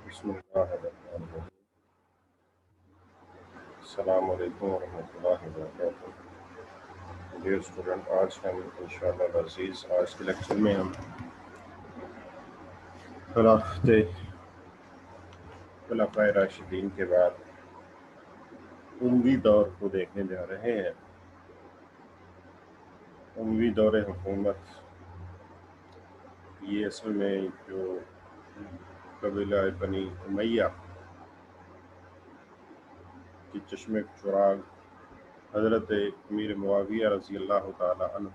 بسم اللہ الرحمن الرحیم۔ السلام علیکم ورحمۃ اللہ وبرکاتہ۔ ڈیئر اسٹوڈنٹ، آج ہم انشاءاللہ العزیز آج کے لیکچر میں ہم خلفائے راشدین کے بعد اموی دور کو دیکھنے جا رہے ہیں۔ اموی دور حکومت یہ اصل میں جو قبیلہ بنی امیہ کی چشم چراغ حضرت امیر معاویہ رضی اللہ تعالی عنہ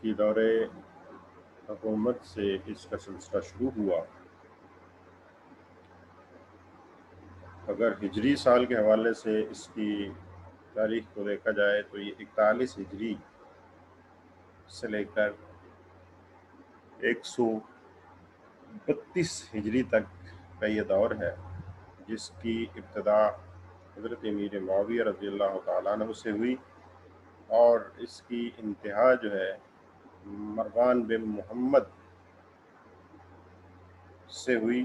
کی دور حکومت سے اس کا سلسلہ شروع ہوا۔ اگر ہجری سال کے حوالے سے اس کی تاریخ کو دیکھا جائے تو یہ 41 ہجری سے لے کر 132 ہجری تک کا یہ دور ہے، جس کی ابتدا حضرت امیر معاویہ رضی اللہ تعالیٰ عنہ سے ہوئی اور اس کی انتہا جو ہے مروان بن محمد سے ہوئی۔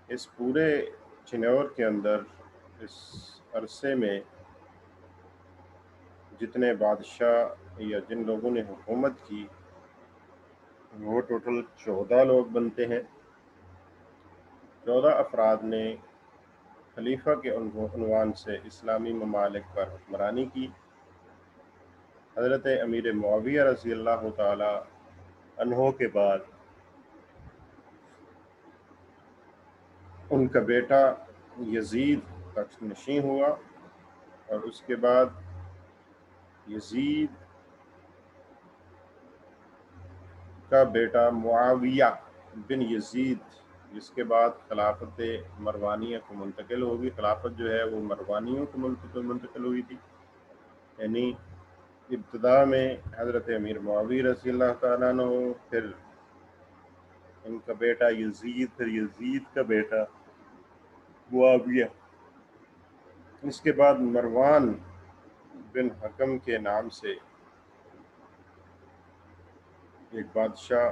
اس پورے چنور کے اندر اس عرصے میں جتنے بادشاہ یا جن لوگوں نے حکومت کی وہ ٹوٹل 14 لوگ بنتے ہیں۔ 14 افراد نے خلیفہ کے عنوان سے اسلامی ممالک پر حکمرانی کی۔ حضرت امیر معاویہ رضی اللہ تعالی عنہ کے بعد ان کا بیٹا یزید تخت نشین ہوا، اور اس کے بعد یزید کا بیٹا معاویہ بن یزید، جس کے بعد خلافت مروانیہ کو منتقل ہوگی۔ خلافت جو ہے وہ مروانیوں کو منتقل ہوئی تھی، یعنی ابتدا میں حضرت امیر معاویہ رضی اللہ تعالیٰ عنہ، پھر ان کا بیٹا یزید، پھر یزید کا بیٹا معاویہ، اس کے بعد مروان بن حکم کے نام سے ایک بادشاہ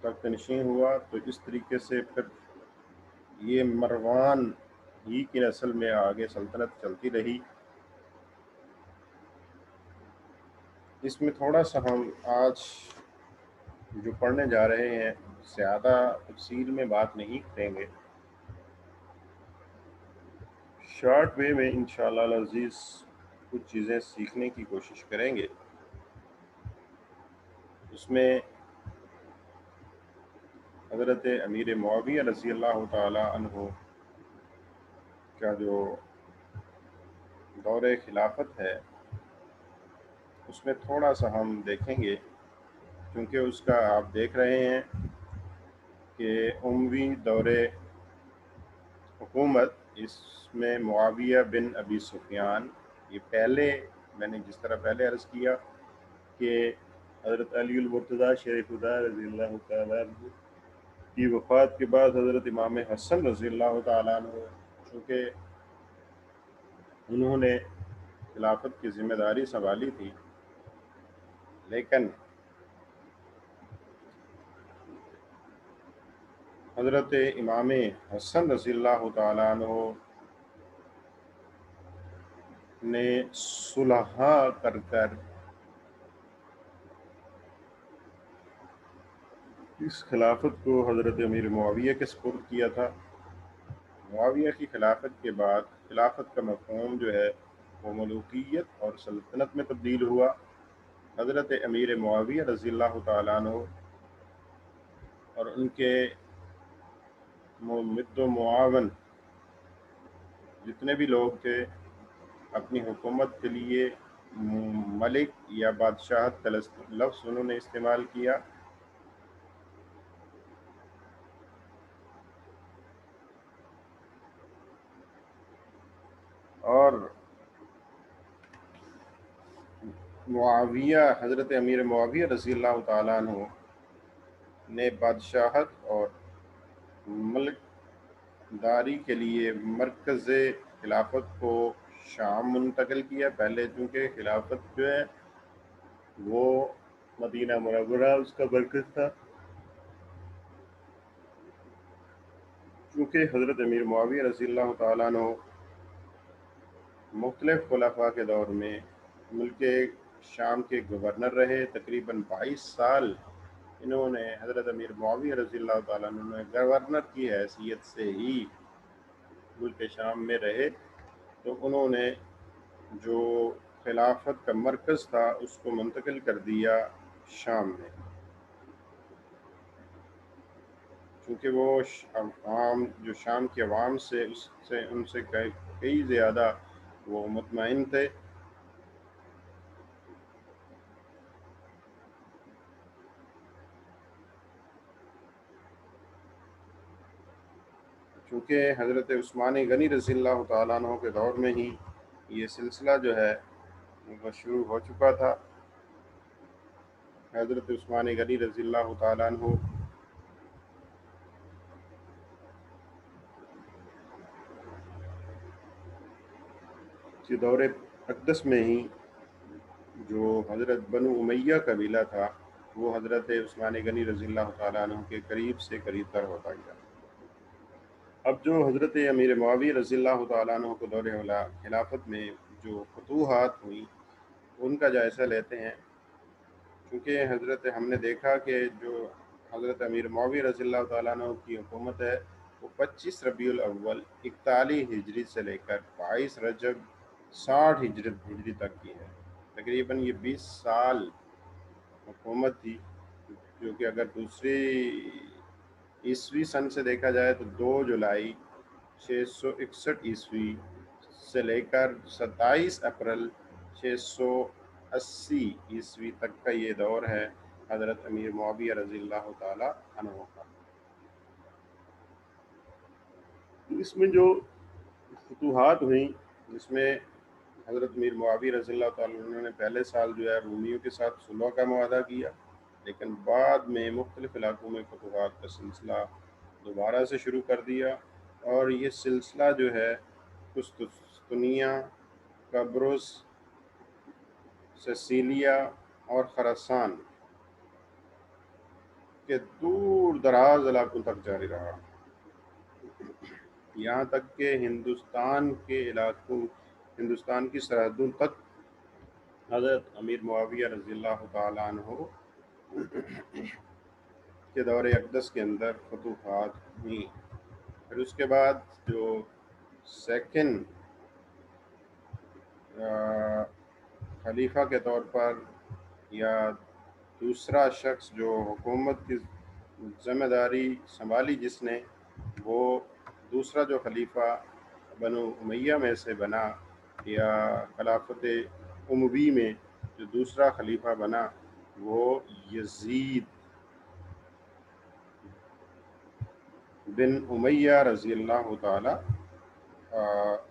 تخت نشین ہوا۔ تو اس طریقے سے پھر یہ مروان ہی کی نسل میں آگے سلطنت چلتی رہی۔ اس میں تھوڑا سا ہم آج جو پڑھنے جا رہے ہیں زیادہ تفصیل میں بات نہیں کریں گے، شارٹ وے میں انشاءاللہ العزیز کچھ چیزیں سیکھنے کی کوشش کریں گے۔ اس میں حضرت امیر معاویہ رضی اللہ تعالی عنہ کا جو دور خلافت ہے اس میں تھوڑا سا ہم دیکھیں گے، کیونکہ اس کا آپ دیکھ رہے ہیں کہ اموی دور حکومت، اس میں معاویہ بن ابی سفیان، یہ پہلے میں نے جس طرح پہلے عرض کیا کہ حضرت علی المرتضیٰ شریف خدا رضی اللہ تعالیٰ عنہ کی وفات کے بعد حضرت امام حسن رضی اللہ تعالیٰ عنہ، چونکہ انہوں نے خلافت کی ذمہ داری سنبھالی تھی، لیکن حضرت امام حسن رضی اللہ تعالیٰ عنہ نے صلح کر اس خلافت کو حضرت امیر معاویہ کے سپرد کیا تھا۔ معاویہ کی خلافت کے بعد خلافت کا مفہوم جو ہے وہ ملوکیت اور سلطنت میں تبدیل ہوا۔ حضرت امیر معاویہ رضی اللہ تعالیٰ عنہ اور ان کے ممد و معاون جتنے بھی لوگ تھے اپنی حکومت کے لیے ملک یا بادشاہت کا لفظ انہوں نے استعمال کیا، اور معاویہ حضرت امیر معاویہ رضی اللہ تعالیٰ عنہ نے بادشاہت اور ملک داری کے لیے مرکز خلافت کو شام منتقل کیا۔ پہلے چونکہ خلافت جو ہے وہ مدینہ منورہ اس کا مرکز تھا، چونکہ حضرت امیر معاویہ رضی اللہ تعالیٰ عنہ مختلف خلفاء کے دور میں ملک شام کے گورنر رہے، تقریباً 22 سال انہوں نے حضرت امیر معاویہ رضی اللہ تعالیٰ عنہ نے گورنر کی حیثیت سے ہی ملک شام میں رہے، تو انہوں نے جو خلافت کا مرکز تھا اس کو منتقل کر دیا شام میں، چونکہ وہ عوام جو شام کے عوام سے ان سے کئی زیادہ وہ مطمئن تھے۔ چونکہ حضرت عثمان غنی رضی اللہ تعالیٰ عنہ کے دور میں ہی یہ سلسلہ جو ہے وہ شروع ہو چکا تھا۔ حضرت عثمان غنی رضی اللہ تعالیٰ عنہ کے دور اقدس میں ہی جو حضرت بنو امیہ قبیلہ تھا وہ حضرت عثمان غنی رضی اللہ تعالیٰ عنہ کے قریب سے قریب تر ہوتا گیا۔ اب جو حضرت امیر معاویہ رضی اللہ تعالیٰ عنہ کو دور خلافت میں جو فتوحات ہوئی ان کا جائزہ لیتے ہیں، کیونکہ ہم نے دیکھا کہ جو حضرت امیر معاویہ رضی اللہ تعالیٰ عنہ کی حکومت ہے وہ 25 ربیع الاول 41 ہجری سے لے کر 22 رجب 60 ہجری تک کی ہے، تقریباً یہ 20 سال حکومت تھی، جو کہ اگر دوسری عیسوی سن سے دیکھا جائے تو 2 جولائی 661 عیسوی سے لے کر 27 اپریل 680 عیسوی تک کا یہ دور ہے حضرت امیر معاویہ رضی اللہ تعالی عنہ کا۔ اس میں جو فتوحات ہوئیں جس میں حضرت امیر معاویہ رضی اللہ تعالیٰ عنہ نے پہلے سال جو ہے رومیوں کے ساتھ صلح کا معاہدہ کیا، لیکن بعد میں مختلف علاقوں میں فتوحات کا سلسلہ دوبارہ سے شروع کر دیا، اور یہ سلسلہ جو ہے قسطنطنیہ، قبرص، سسیلیا اور خراسان کے دور دراز علاقوں تک جاری رہا، یہاں تک کہ ہندوستان کی سرحدوں تک حضرت امیر معاویہ رضی اللہ تعالیٰ عنہ کے دور اقدس کے اندر فتوحات ہوئی۔ پھر اس کے بعد جو سیکنڈ خلیفہ کے طور پر یا دوسرا شخص جو حکومت کی ذمہ داری سنبھالی جس نے، وہ دوسرا جو خلیفہ بنو امیہ میں سے بنا یا خلافت اموی میں جو دوسرا خلیفہ بنا وہ یزید بن امیہ رضی اللہ تعالی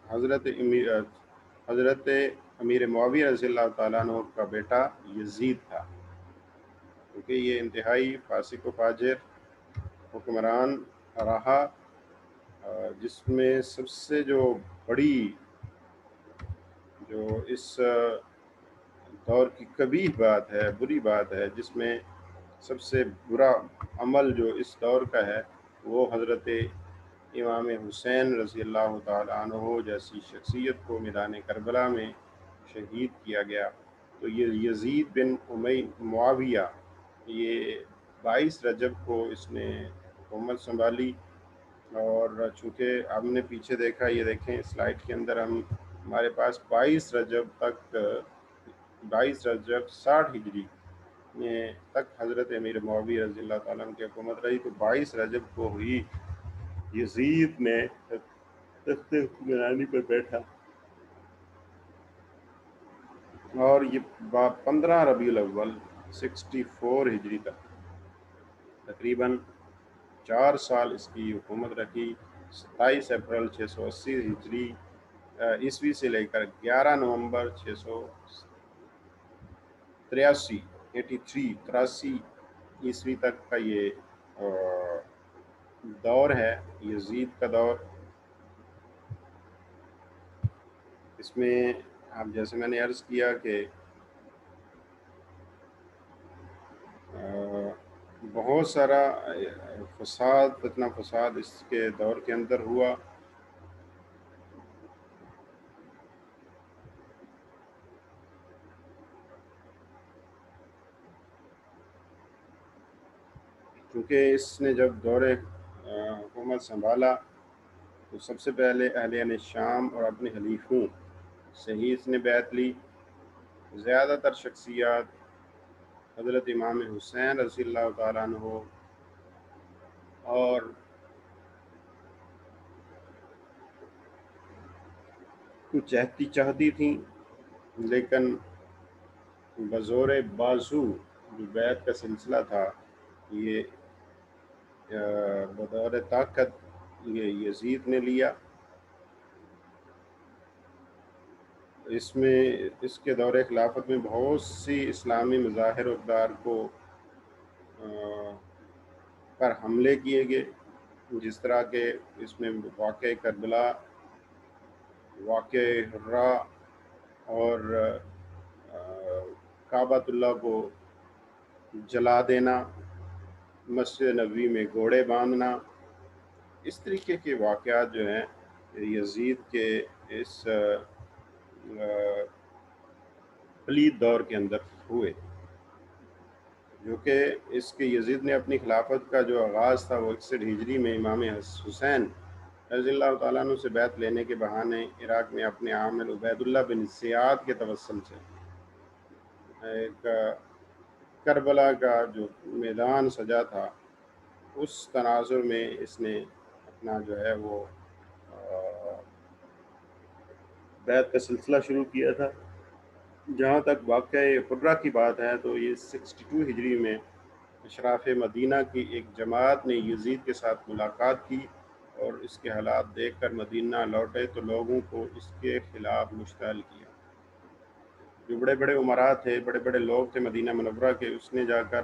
حضرت امیر معاویہ رضی اللہ تعالیٰ عنہ کا بیٹا یزید تھا، کیونکہ یہ انتہائی فاسق و فاجر حکمران رہا، جس میں سب سے جو بڑی جو اس دور کی قبیح بات ہے، بری بات ہے، جس میں سب سے برا عمل جو اس دور کا ہے وہ حضرت امام حسین رضی اللہ تعالیٰ عنہ جیسی شخصیت کو میدان کربلا میں شہید کیا گیا۔ تو یہ یزید بن معاویہ یہ 22 رجب کو اس نے حکومت سنبھالی، اور چونکہ ہم نے پیچھے دیکھا، یہ دیکھیں سلائیڈ کے اندر ہمارے پاس 22 رجب 60 ہجری تک حضرت امیر معاویہ رضی اللہ تعالیٰ عنہ کی حکومت رہی، تو 22 رجب کو ہوئی یزید نے تخت حکمرانی پر بیٹھا، اور یہ 15 ربیع الاول 64 ہجری تک تقریباً 4 سال اس کی حکومت رکھی۔ 27 اپریل 680 ہجری عیسوی سے لے کر 11 نومبر 83 عیسوی تک کا یہ دور ہے یزید کا دور۔ اس میں اب جیسے میں نے عرض کیا کہ بہت سارا فساد فتنہ فساد اس کے دور کے اندر ہوا. کیونکہ اس نے جب دور حکومت سنبھالا تو سب سے پہلے اہلیہ شام اور اپنے حلیفوں سے ہی اس نے بیعت لی. زیادہ تر شخصیات حضرت امام حسین رضی اللہ تعالیٰ عنہ اور چاہتی تھیں، لیکن بزور بازو جو بیعت کا سلسلہ تھا یہ بطور طاقت یہ یزید نے لیا. اس کے دور خلافت میں بہت سی اسلامی مظاہر و اقدار پر حملے کیے گئے، جس طرح کہ اس میں واقع کربلا، واقع حرا اور کعبۃ اللہ کو جلا دینا، مسجد نبوی میں گھوڑے باندھنا. اس طریقے کے واقعات جو ہیں یزید کے اس پلید دور کے اندر ہوئے، جو کہ اس کے یزید نے اپنی خلافت کا جو آغاز تھا وہ 61 ہجری میں امام حسین رضی اللہ تعالیٰ عنہ سے بیعت لینے کے بہانے عراق میں اپنے عامل عبید اللہ بن زیاد کے توسل سے ایک کربلا کا جو میدان سجا تھا اس تناظر میں اس نے اپنا جو ہے وہ بیعت کا سلسلہ شروع کیا تھا. جہاں تک واقعہ حرہ کی بات ہے تو یہ 62 ہجری میں اشراف مدینہ کی ایک جماعت نے یزید کے ساتھ ملاقات کی اور اس کے حالات دیکھ کر مدینہ لوٹے تو لوگوں کو اس کے خلاف مشتعل کیا. جو بڑے بڑے امراء تھے، بڑے بڑے لوگ تھے مدینہ منورہ کے، اس نے جا کر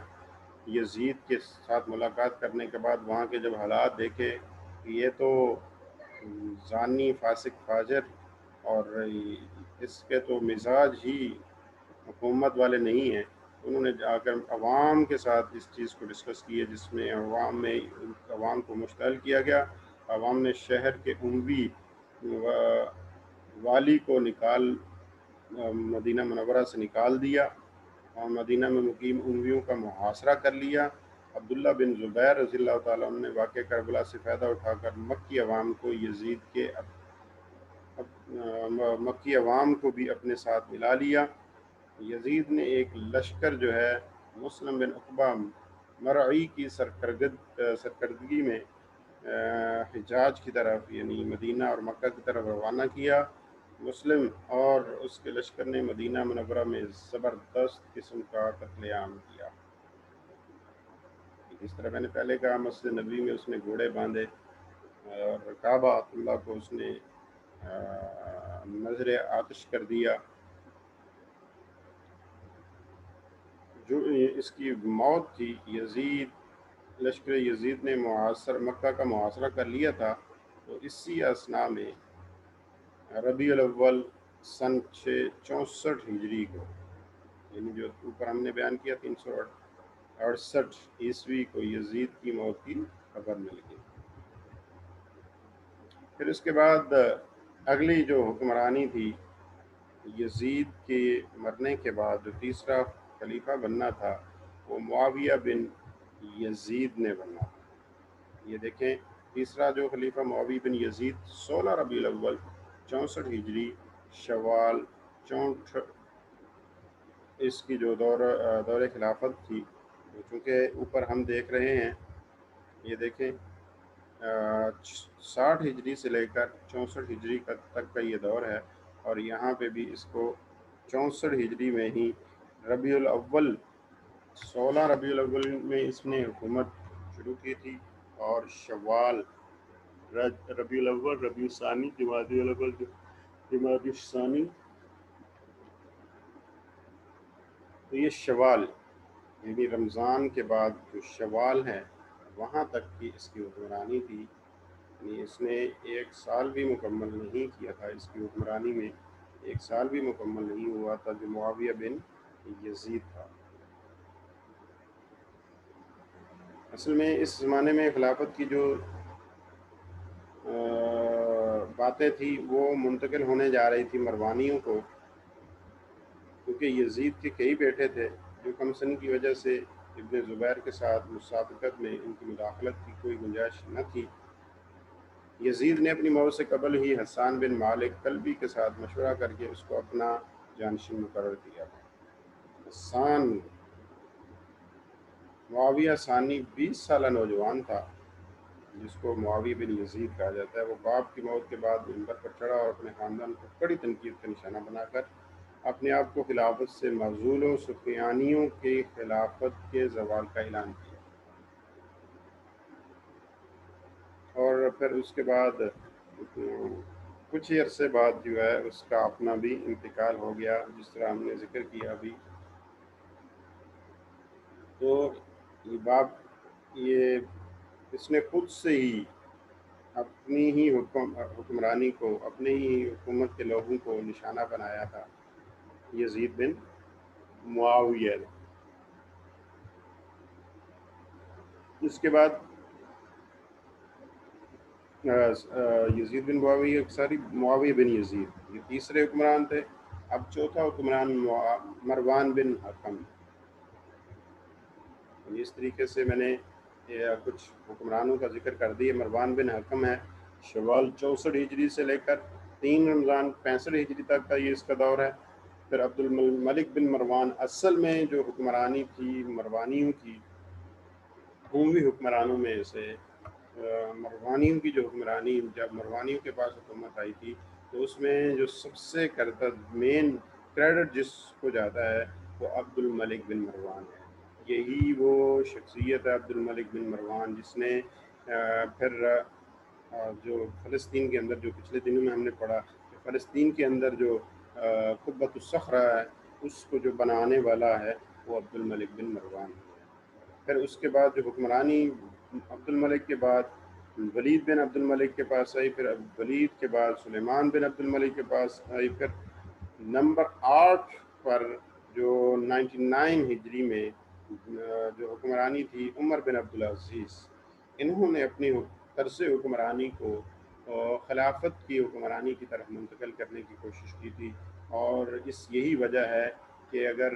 یزید کے ساتھ ملاقات کرنے کے بعد وہاں کے جب حالات دیکھے کہ یہ تو زانی فاسق فاجر اور اس کے تو مزاج ہی حکومت والے نہیں ہیں، انہوں نے جا کر عوام کے ساتھ اس چیز کو ڈسکس کیا، جس میں عوام کو مشتعل کیا گیا. عوام نے شہر کے اموی والی کو مدینہ منورہ سے نکال دیا اور مدینہ میں مقیم امویوں کا محاصرہ کر لیا. عبداللہ بن زبیر رضی اللہ تعالیٰ عنہ نے واقع کربلا سے فائدہ اٹھا کر مکی عوام کو بھی اپنے ساتھ ملا لیا. یزید نے ایک لشکر جو ہے مسلم بن عقبہ مرعی کی سرکردگی میں حجاز کی طرف یعنی مدینہ اور مکہ کی طرف روانہ کیا. مسلم اور اس کے لشکر نے مدینہ منورہ میں زبردست قسم کا قتل عام کیا. اس طرح میں نے پہلے کہا مسجد نبوی میں اس نے گھوڑے باندھے اور کعبہ اللہ کو اس نے نظر آتش کر دیا. جو اس کی موت تھی، لشکر یزید نے مکہ کا محاصرہ کر لیا تھا، تو اسی اثناء میں ربیع الاول سن 64 ہجری کو، یعنی جو اوپر ہم نے بیان کیا 368 عیسوی کو یزید کی موت کی خبر مل گئی. پھر اس کے بعد اگلی جو حکمرانی تھی یزید کے مرنے کے بعد جو تیسرا خلیفہ بننا تھا وہ معاویہ بن یزید نے بننا. یہ دیکھیں تیسرا جو خلیفہ معاویہ بن یزید 16 ربیع الاول 64 ہجری شوال 64 اس کی جو دور خلافت تھی، چونکہ اوپر ہم دیکھ رہے ہیں یہ دیکھیں 60 ہجری سے لے کر 64 ہجری تک کا یہ دور ہے، اور یہاں پہ بھی اس کو 64 ہجری میں ہی ربیع الاول 16 ربیع الاول میں اس نے حکومت شروع کی تھی، اور شوال ربیع الاول ربیع الثانی جمادی الاول جمادی الثانی، تو یہ شوال یعنی رمضان کے بعد جو شوال ہے وہاں تک کی اس کی حکمرانی تھی. یعنی اس نے 1 سال بھی مکمل نہیں کیا تھا، اس کی حکمرانی میں 1 سال بھی مکمل نہیں ہوا تھا جو معاویہ بن یزید تھا. اصل میں اس زمانے میں خلافت کی جو باتیں تھی وہ منتقل ہونے جا رہی تھی مروانیوں کو، کیونکہ یزید کے کئی بیٹے تھے جو کم سن کی وجہ سے ابن زبیر کے ساتھ مسابقت میں ان کی مداخلت کی کوئی گنجائش نہ تھی۔ یزید نے اپنی موت سے قبل ہی حسان بن مالک کلبی کے ساتھ مشورہ کر کے اس کو اپنا جانشین مقرر کیا۔ حسان معاویہ ثانی 20 سالہ نوجوان تھا جس کو معاویہ بن یزید کہا جاتا ہے۔ وہ باپ کی موت کے بعد منبر پر چڑھا اور اپنے خاندان کو کڑی تنقید کا نشانہ بنا کر اپنے آپ کو خلافت سے معزول و سفیانیوں کے خلافت کے زوال کا اعلان کیا، اور پھر اس کے بعد کچھ ہی عرصے بعد جو ہے اس کا اپنا بھی انتقال ہو گیا، جس طرح ہم نے ذکر کیا ابھی۔ تو یہ باپ یہ اس نے خود سے ہی اپنی ہی حکمرانی کو، اپنے ہی حکومت کے لوگوں کو نشانہ بنایا تھا، یزید بن معاویہ۔ اس کے بعد یزید بن معاویہ معاویہ بن یزید یہ تیسرے حکمران تھے۔ اب چوتھا حکمران مروان بن حکم۔ اس طریقے سے میں نے کچھ حکمرانوں کا ذکر کر دیا۔ مروان بن حکم ہے، شوال 64 ہجری سے لے کر 3 رمضان 65 ہجری تک کا یہ اس کا دور ہے۔ پھر عبد الملک بن مروان، اصل میں جو حکمرانی تھی مروانیوں کی، عمومی حکمرانوں میں سے مروانیوں کی جو حکمرانی، جب مروانیوں کے پاس حکومت آئی تھی تو اس میں جو سب سے مین کریڈٹ جس کو جاتا ہے وہ عبد الملک بن مروان ہے۔ یہی وہ شخصیت ہے عبد الملک بن مروان جس نے پھر جو فلسطین کے اندر، جو پچھلے دنوں میں ہم نے پڑھا کہ فلسطین کے اندر جو قبۃ الصخرہ ہے اس کو جو بنانے والا ہے وہ عبد الملک بن مروان ہے۔ پھر اس کے بعد جو حکمرانی عبد الملک کے بعد ولید بن عبد الملک کے پاس آئی، پھر ولید کے بعد سلیمان بن عبد الملک کے پاس آئی، پھر نمبر 8 پر جو 99 ہجری میں جو حکمرانی تھی عمر بن عبدالعزیز، انہوں نے اپنی طرز حکمرانی کو خلافت کی حکمرانی کی طرف منتقل کرنے کی کوشش کی تھی، اور یہی وجہ ہے کہ اگر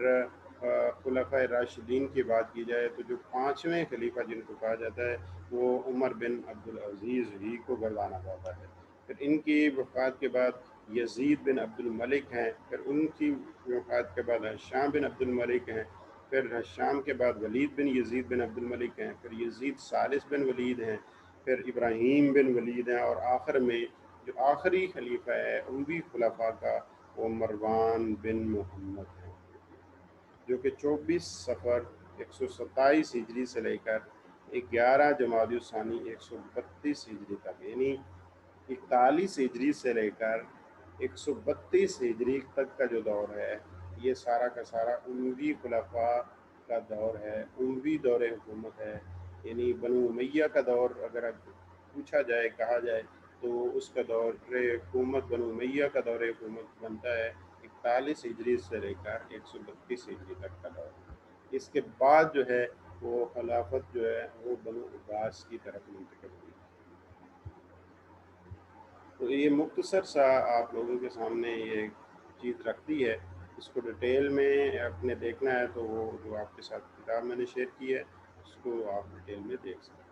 خلفۂ راشدین کی بات کی جائے تو جو 5ویں خلیفہ جن کو کہا جاتا ہے وہ عمر بن عبدالعزیز ہی کو گردانا جاتا ہے۔ پھر ان کی وفات کے بعد یزید بن عبد الملک ہیں، پھر ان کی وفات کے بعد حشام بن عبد الملک ہیں، پھر حشام کے بعد ولید بن یزید بن عبد الملک ہیں، پھر یزید ثالث بن ولید ہیں، پھر ابراہیم بن ولید ہیں، اور آخر میں جو آخری خلیفہ ہے اموی خلفاء کا وہ مروان بن محمد ہے، جو کہ 24 صفر 127 ہجری سے لے کر 11 جمادی الثانی 132 ہجری تک، یعنی 41 ہجری سے لے کر 132 ہجری تک کا جو دور ہے یہ سارا کا سارا اموی خلفاء کا دور ہے، اموی دور حکومت ہے۔ یعنی بنو امیہ کا دور اگر پوچھا جائے، کہا جائے تو اس کا دور حکومت بنو امیہ کا دور حکومت بنتا ہے 41 ہجری سے لے کر 132 ہجری تک کا دور۔ اس کے بعد جو ہے وہ خلافت جو ہے وہ بنو عباس کی طرف منتقل ہوئی۔ تو یہ مختصر سا آپ لوگوں کے سامنے یہ چیز رکھتی ہے، اس کو ڈیٹیل میں اپنے دیکھنا ہے تو وہ جو آپ کے ساتھ کتاب میں نے شیئر کی ہے اس کو آپ ڈیٹیل میں دیکھ سکتے ہیں۔